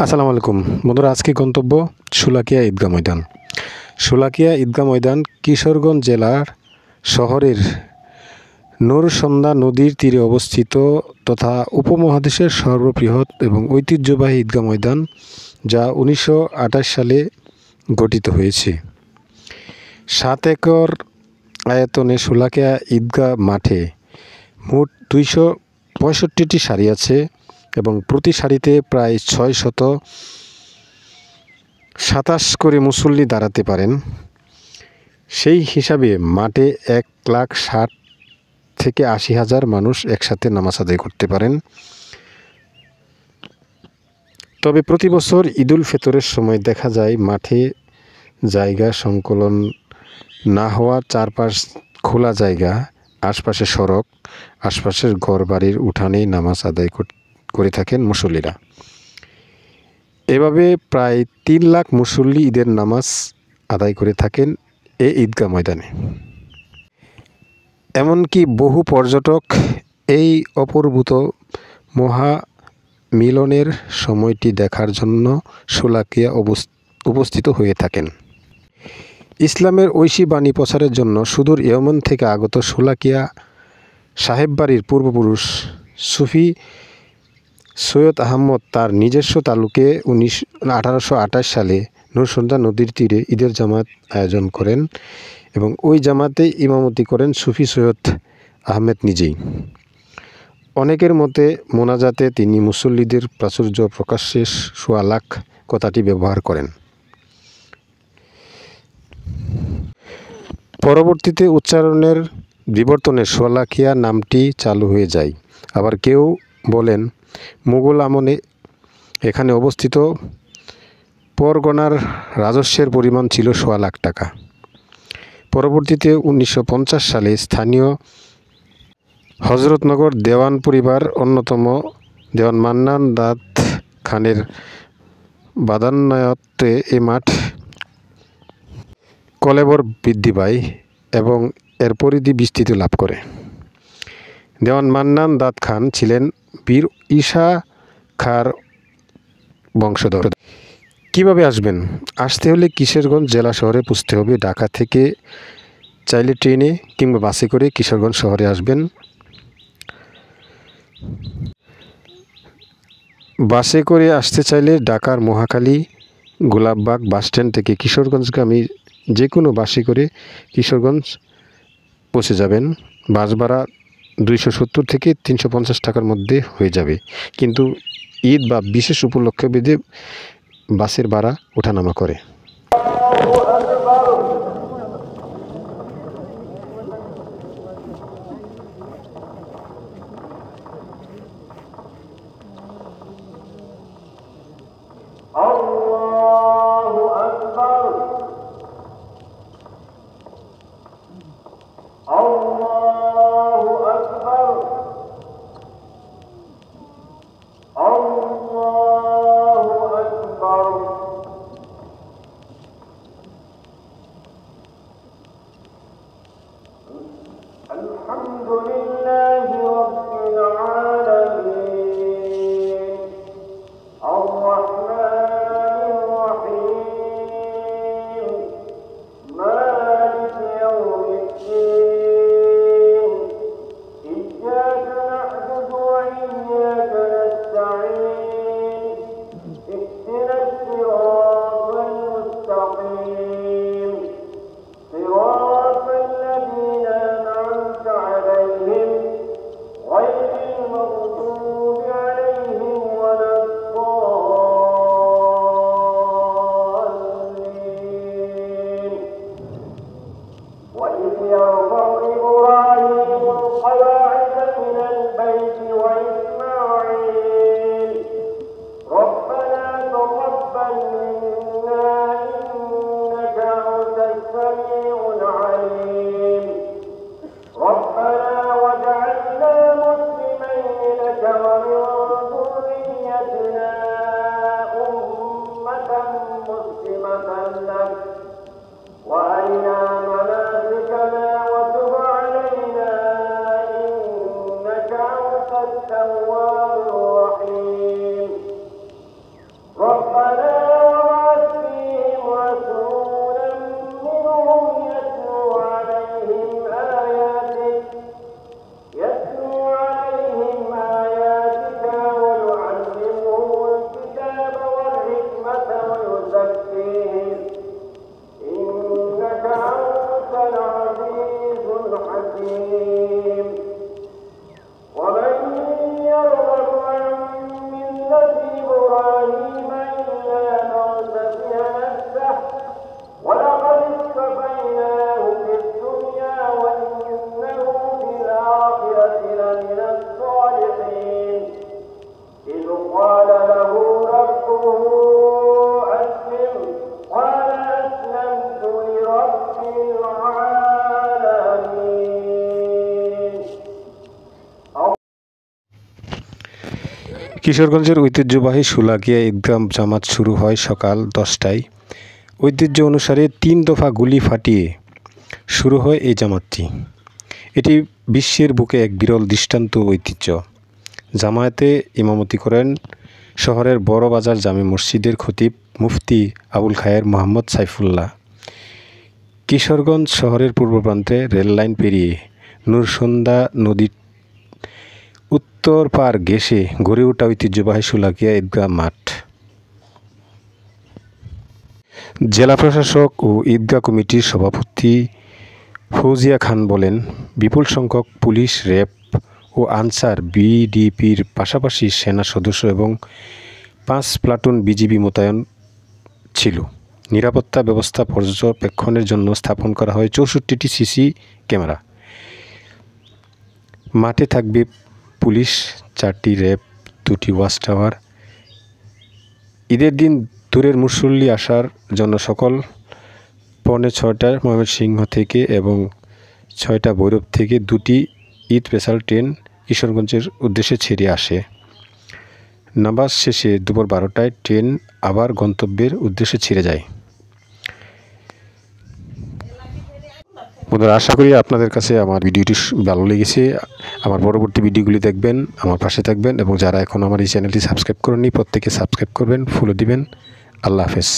আসসালামু আলাইকুম বন্ধুরা, আজকে গন্তব্য শোলাকিয়া ঈদগাহ ময়দান। শোলাকিয়া ঈদগাহ ময়দান কিশোরগঞ্জ জেলার শহরের নূরসন্ধ্যা নদীর তীরে অবস্থিত তথা উপমহাদেশের সর্ববৃহৎ এবং ঐতিহ্যবাহী ঈদগাহ ময়দান, যা 1928 সালে গঠিত হয়েছে। 7 একর আয়তনে শোলাকিয়া ঈদগাহ মাঠে মোট 265টি সারি আছে এবং প্রতি সারিতে প্রায় 627 করে মুসল্লি দাঁড়াতে পারেন। সেই হিসাবে মাঠে 1,60,000 থেকে 80,000 মানুষ একসাথে নামাজ আদায় করতে পারেন। তবে প্রতি বছর ঈদুল ফিতরের সময় দেখা যায় মাঠে জায়গা সংকলন না হওয়া, চারপাশ খোলা জায়গা, আশপাশে সড়ক, আশপাশের ঘরবাড়ির উঠানেই নামাজ আদায় করে থাকেন মুসল্লিরা। এভাবে প্রায় 3 লাখ মুসল্লি ঈদের নামাজ আদায় করে থাকেন এই ঈদগাহ ময়দানে। এমনকি বহু পর্যটক এই অপূর্ব মহামিলনের সময়টি দেখার জন্য শোলাকিয়া উপস্থিত হয়ে থাকেন। ইসলামের ঐশী বাণী প্রচারের জন্য সুদূর ইয়েমেন থেকে আগত শোলাকিয়া সাহেববাড়ির পূর্বপুরুষ সুফি সৈয়দ আহমদ তার নিজস্ব তালুকে 1828 সালে নূরসন্ধ্যা নদীর তীরে ঈদের জামাত আয়োজন করেন এবং ওই জামাতে ইমামতি করেন সুফি সৈয়দ আহমেদ নিজেই। অনেকের মতে মোনাজাতে তিনি মুসল্লিদের প্রাচুর্য প্রকাশ্যে 1.25 লাখ কথাটি ব্যবহার করেন। পরবর্তীতে উচ্চারণের বিবর্তনে শোলাকিয়া নামটি চালু হয়ে যায়। আবার কেউ বলেন মুঘল আমলে এখানে অবস্থিত পরগনার রাজস্বের পরিমাণ ছিল 1.25 লাখ টাকা। পরবর্তীতে 1950 সালে স্থানীয় হযরতনগর দেওয়ান পরিবার অন্যতম দেওয়ান মান্নান দাদ খানের বাদান্নায়ত্তে এ মাঠ কলেবর বৃদ্ধি পায় এবং এর পরিধি বিস্তৃতি লাভ করে। দেওয়ান মান্নান দাদ খান ছিলেন বীর ঈশা খাঁর বংশধর। কিভাবে আসবেন? আসতে হলে কিশোরগঞ্জ জেলা শহরে পৌঁছতে হবে। ঢাকা থেকে চাইলে ট্রেনে কিংবা বাসে করে কিশোরগঞ্জ শহরে আসবেন। বাসে করে আসতে চাইলে ঢাকার মহাখালী গোলাপবাগ বাসস্ট্যান্ড থেকে কিশোরগঞ্জগামী যে কোনো বাসে করে কিশোরগঞ্জ পৌঁছে যাবেন। বাস ভাড়া 270 থেকে 350 টাকার মধ্যে হয়ে যাবে, কিন্তু ঈদ বা বিশেষ উপলক্ষে ভেদে বাসের ভাড়া ওঠানামা করে। কিশোরগঞ্জের ঐতিহ্যবাহী শোলাকিয়া ঈদগাহ জামাত শুরু হয় সকাল 10টায়। ঐতিহ্য অনুসারে 3 দফা গুলি ফাটিয়ে শুরু হয় এই জামাতটি। এটি বিশ্বের বুকে এক বিরল দৃষ্টান্ত ঐতিহ্য। জামায়াতে ইমামতি করেন শহরের বড় বাজার জামে মসজিদের খতিব মুফতি আবুল খায়ের মোহাম্মদ সাইফুল্লাহ। কিশোরগঞ্জ শহরের পূর্ব প্রান্তে রেললাইন পেরিয়ে নূরসন্ধ্যা নদীর উত্তর পার ঘেঁষে গড়ে ওঠা ঐতিহ্যবাহী শোলাকিয়া ঈদগাহ মাঠ। জেলা প্রশাসক ও ঈদগাহ কমিটির সভাপতি ফৌজিয়া খান বলেন, বিপুল সংখ্যক পুলিশ, র্যাব ও আনসার বিডিপির পাশাপাশি সেনা সদস্য এবং 5 প্লাটুন বিজিবি মোতায়েন ছিল। নিরাপত্তা ব্যবস্থা পর্যবেক্ষণের জন্য স্থাপন করা হয় 64টি সিসি ক্যামেরা। মাঠে থাকবে পুলিশ, 4টি র্যাব, 2টি ওয়াচ টাওয়ার। ঈদের দিন দূরের মুসল্লি আসার জন্য সকাল 5:45টায় ময়মনসিংহ থেকে এবং 6টা ভৈরব থেকে 2টি ঈদ স্পেশাল ট্রেন কিশোরগঞ্জের উদ্দেশ্যে ছেড়ে আসে। নামাজ শেষে দুপুর 12টায় ট্রেন আবার গন্তব্যের উদ্দেশ্যে ছেড়ে যায়। বন্ধুরা, আশা করি আপনাদের কাছে আমার ভিডিওটি ভালো লেগেছে। আমার পরবর্তী ভিডিওগুলি দেখবেন, আমার পাশে থাকবেন এবং যারা এখন আমার এই চ্যানেলটি সাবস্ক্রাইব করেননি প্রত্যেকে সাবস্ক্রাইব করবেন, ফলো দিবেন। আল্লাহ হাফেজ।